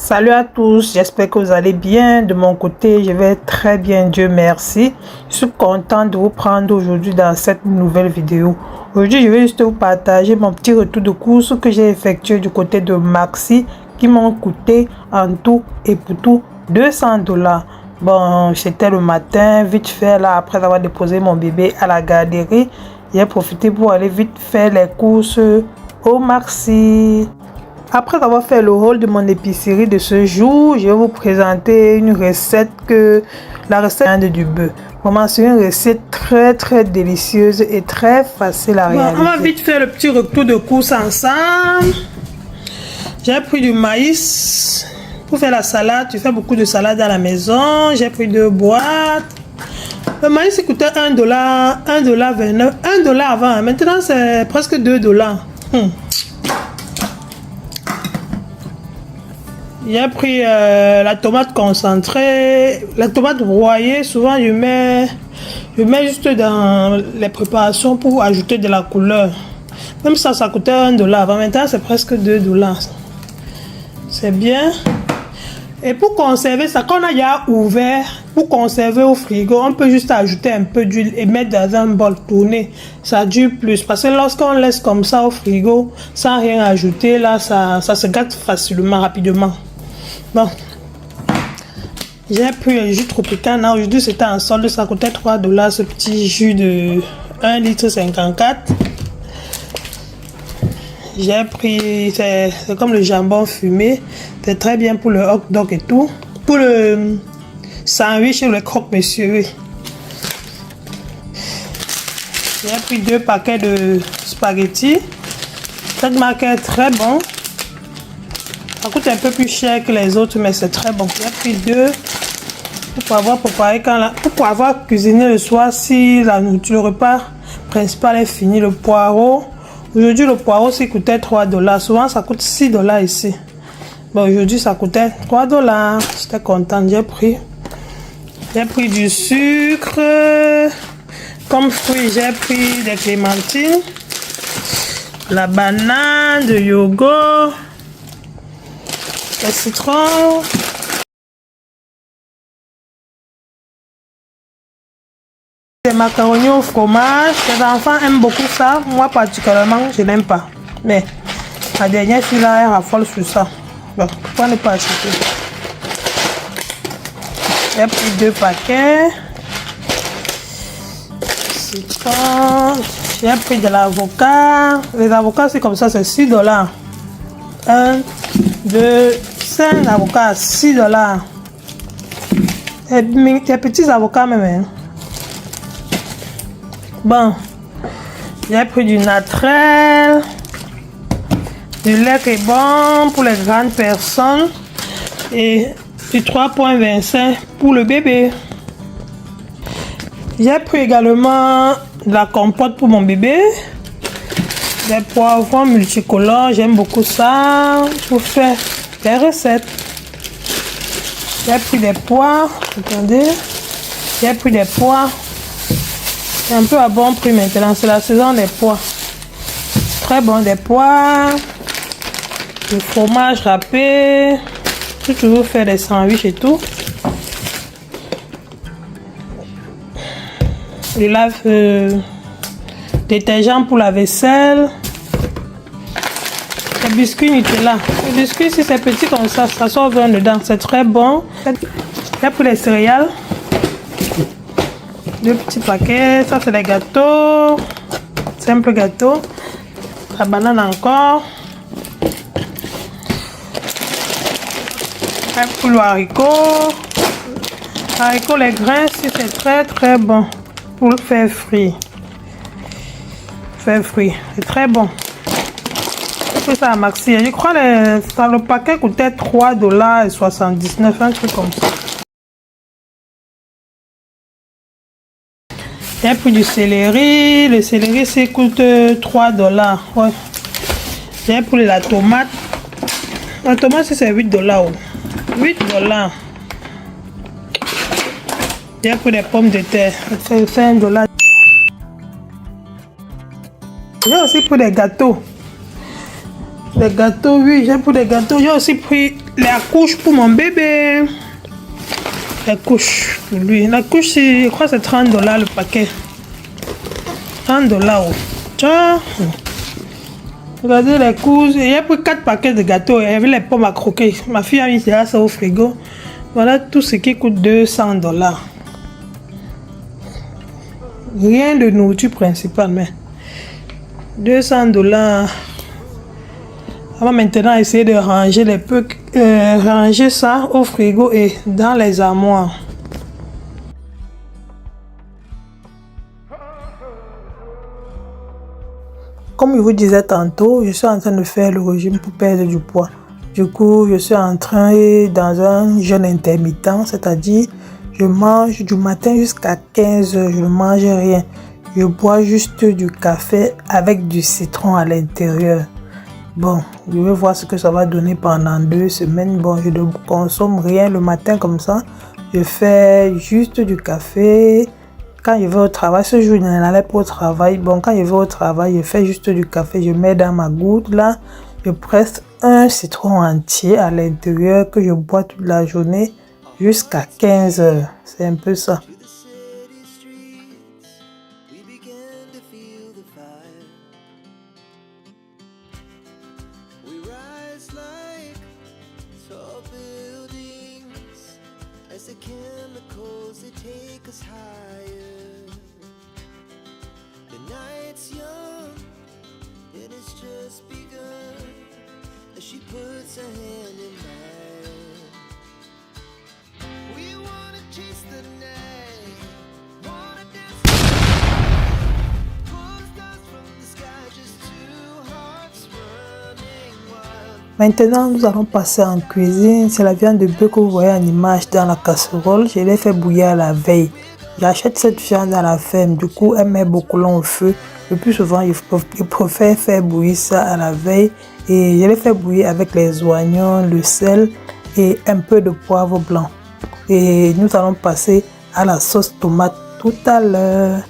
Salut à tous, j'espère que vous allez bien. De mon côté, je vais très bien, Dieu merci. Je suis contente de vous prendre aujourd'hui dans cette nouvelle vidéo. Aujourd'hui, je vais juste vous partager mon petit retour de course que j'ai effectué du côté de Maxi qui m'ont coûté en tout et pour tout 200 $. Bon, c'était le matin, vite fait là, après avoir déposé mon bébé à la garderie. J'ai profité pour aller vite faire les courses au Maxi. Après avoir fait le haul de mon épicerie de ce jour, je vais vous présenter une recette la recette du bœuf. Vraiment, c'est une recette très délicieuse et très facile à réaliser. On va vite faire le petit retour de course ensemble. J'ai pris du maïs pour faire la salade. Tu fais beaucoup de salade à la maison. J'ai pris 2 boîtes. Le maïs il coûtait $1, $1,29, $1 avant. Maintenant, c'est presque $2. J'ai pris la tomate concentrée, la tomate broyée. Souvent, je mets juste dans les préparations pour ajouter de la couleur. Même ça coûtait $1 avant. Maintenant, c'est presque $2. C'est bien. Et pour conserver ça, quand on a déjà ouvert, pour conserver au frigo, on peut juste ajouter un peu d'huile et mettre dans un bol tourné. Ça dure plus. Parce que lorsqu'on laisse comme ça au frigo, sans rien ajouter, là, ça se gâte facilement, rapidement. Bon, j'ai pris le jus Tropicana. Aujourd'hui, c'était en solde. Ça coûtait $3 ce petit jus de 1,54 litre. J'ai pris, c'est comme le jambon fumé. C'est très bien pour le hot dog et tout. Pour le sandwich et le croque-monsieur. Oui. J'ai pris 2 paquets de spaghettis. Cette marque est très bon. Ça coûte un peu plus cher que les autres, mais c'est très bon. J'ai pris 2 pour avoir préparé pour avoir cuisiné le soir si le repas principal est fini. Le poireau. Aujourd'hui, le poireau, ça coûtait $3. Souvent, ça coûte $6 ici. Bon, aujourd'hui, ça coûtait $3. J'étais contente. J'ai pris du sucre. Comme fruit, j'ai pris des clémentines, la banane, le yogourt, le citron. Des macaronis au fromage. Les enfants aiment beaucoup ça. Moi, particulièrement, je n'aime pas. Mais la dernière fille là, elle raffole sur ça. Bon, pourquoi ne pas acheter? J'ai pris 2 paquets. Citron. J'ai pris de l'avocat. Les avocats, c'est comme ça, c'est $6. 1, 2, 5 avocats, $6. Des petits avocats même. Hein. Bon, j'ai pris du naturel, du lait qui est bon pour les grandes personnes et du 3,25 pour le bébé. J'ai pris également de la compote pour mon bébé, des poivrons multicolores, j'aime beaucoup ça pour faire des recettes. J'ai pris des pois, attendez, j'ai pris des pois. C'est un peu à bon prix maintenant, c'est la saison des pois. Très bon, des pois, du fromage râpé. Je peux toujours faire des sandwichs et tout. Du détergent pour la vaisselle. Les biscuits Nutella. Les biscuits, si c'est petit comme ça sort bien dedans. C'est très bon. J'ai pris les céréales. 2 petits paquets, ça c'est les gâteaux, simple gâteau, la banane encore, un peu le haricot, les grains, si c'est très bon pour faire frire, c'est très bon. C'est ça à Maxi, je crois que le paquet coûtait $3,79, un truc comme ça. J'ai pris du céleri. Le céleri, ça coûte $3. Ouais. J'ai pris la tomate. La tomate, c'est $8. $8. J'ai pris des pommes de terre. C'est $1. J'ai aussi pris des gâteaux. Les gâteaux, oui, j'ai pris des gâteaux. J'ai aussi pris la couche pour mon bébé. La couche pour lui. La couche, je crois que c'est 30 $ le paquet. 30 $. Oh. Tiens. Regardez les couches. Il y a pris 4 paquets de gâteaux. Il y avait les pommes à croquer. Ma fille a mis ça au frigo. Voilà tout ce qui coûte 200 $. Rien de nourriture principale, mais 200 $. On va maintenant essayer de ranger les peu, ranger ça au frigo et dans les armoires. Comme je vous disais tantôt, je suis en train de faire le régime pour perdre du poids. Du coup, je suis en train dans un jeûne intermittent, c'est-à-dire je mange du matin jusqu'à 15 h, je ne mange rien. Je bois juste du café avec du citron à l'intérieur. Bon, je vais voir ce que ça va donner pendant 2 semaines. Bon, je ne consomme rien le matin comme ça. Je fais juste du café. Quand je vais au travail, ce jour, je n'allais pas au travail. Bon, quand je vais au travail, je fais juste du café. Je mets dans ma goutte là. Je presse un citron entier à l'intérieur que je bois toute la journée jusqu'à 15 h. C'est un peu ça. She puts her hand in mine. We wanna chase the night, wanna dance. Pull stars from the sky, just two hearts running wild. Maintenant, nous allons passer en cuisine. C'est la viande de bœuf que vous voyez en image dans la casserole. Je l'ai fait bouillir la veille. J'achète cette viande à la ferme. Du coup, elle met beaucoup long au feu. Le plus souvent, je préfère faire bouillir ça à la veille. Et je l'ai fait bouillir avec les oignons, le sel et un peu de poivre blanc. Et nous allons passer à la sauce tomate tout à l'heure.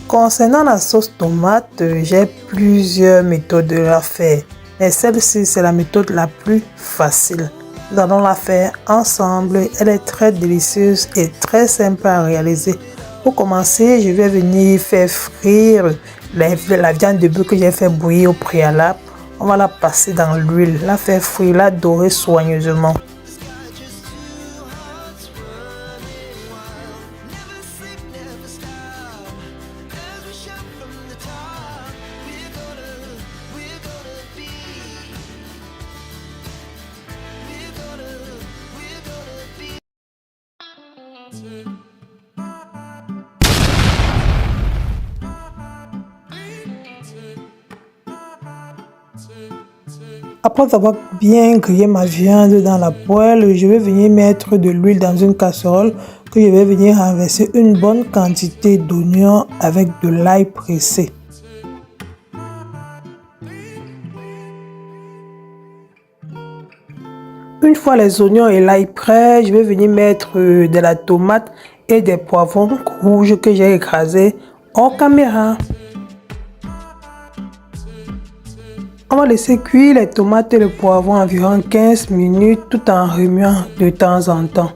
Concernant la sauce tomate, j'ai plusieurs méthodes de la faire. Mais celle-ci, c'est la méthode la plus facile. Nous allons la faire ensemble. Elle est très délicieuse et très simple à réaliser. Pour commencer, je vais venir faire frire la viande de bœuf que j'ai fait bouillir au préalable. On va la passer dans l'huile, la faire frire, la dorer soigneusement. Après avoir bien grillé ma viande dans la poêle, je vais venir mettre de l'huile dans une casserole que je vais venir renverser une bonne quantité d'oignons avec de l'ail pressé. Une fois les oignons et l'ail prêts, je vais venir mettre de la tomate et des poivrons rouges que j'ai écrasés en caméra. On va laisser cuire les tomates et le poivron environ 15 minutes tout en remuant de temps en temps.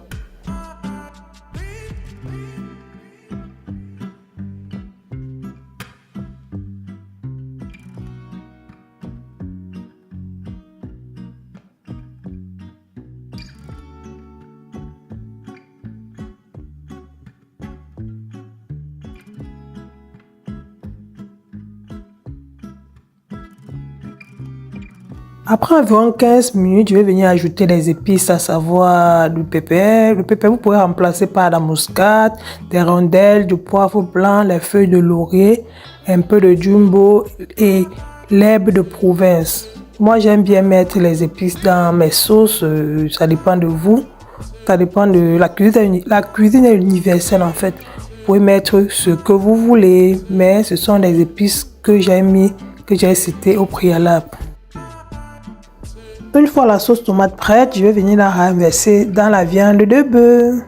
Après environ 15 minutes, je vais venir ajouter les épices, à savoir du pépper. Le pépper, vous pouvez remplacer par la muscade, des rondelles, du poivre blanc, les feuilles de laurier, un peu de jumbo et l'herbe de province. Moi, j'aime bien mettre les épices dans mes sauces, ça dépend de vous. Ça dépend de la cuisine. La cuisine est universelle en fait. Vous pouvez mettre ce que vous voulez, mais ce sont les épices que j'ai mis, que j'ai citées au préalable. Une fois la sauce tomate prête, je vais venir la renverser dans la viande de bœuf.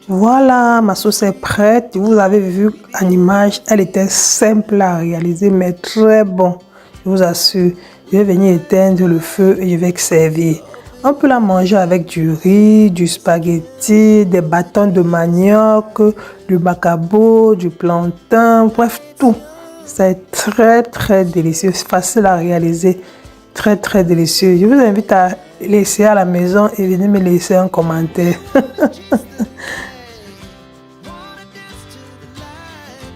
Voilà, ma sauce est prête. Vous avez vu en image, elle était simple à réaliser, mais très bon. Je vous assure, je vais venir éteindre le feu et je vais servir. On peut la manger avec du riz, du spaghetti, des bâtons de manioc, du macabo, du plantain, bref, tout. C'est très délicieux, facile à réaliser, très délicieux. Je vous invite à l'essayer à la maison et venez me laisser un commentaire. Wanna dance to the light,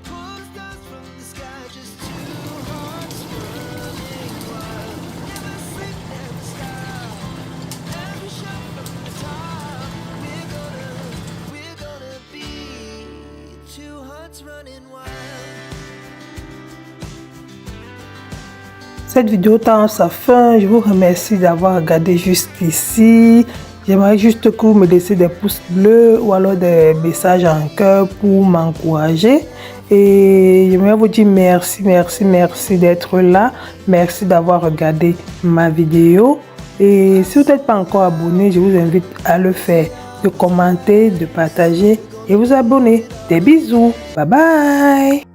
pull stars from the sky, just two hearts running wild. Never sleep, never stop. Every shot from the top. We're gonna be two hearts running wild. Cette vidéo tend à sa fin. Je vous remercie d'avoir regardé jusqu'ici. J'aimerais juste que vous me laissiez des pouces bleus ou alors des messages en cœur pour m'encourager. Et j'aimerais vous dire merci d'être là. Merci d'avoir regardé ma vidéo. Et si vous n'êtes pas encore abonné, je vous invite à le faire. De commenter, de partager et vous abonner. Des bisous. Bye bye.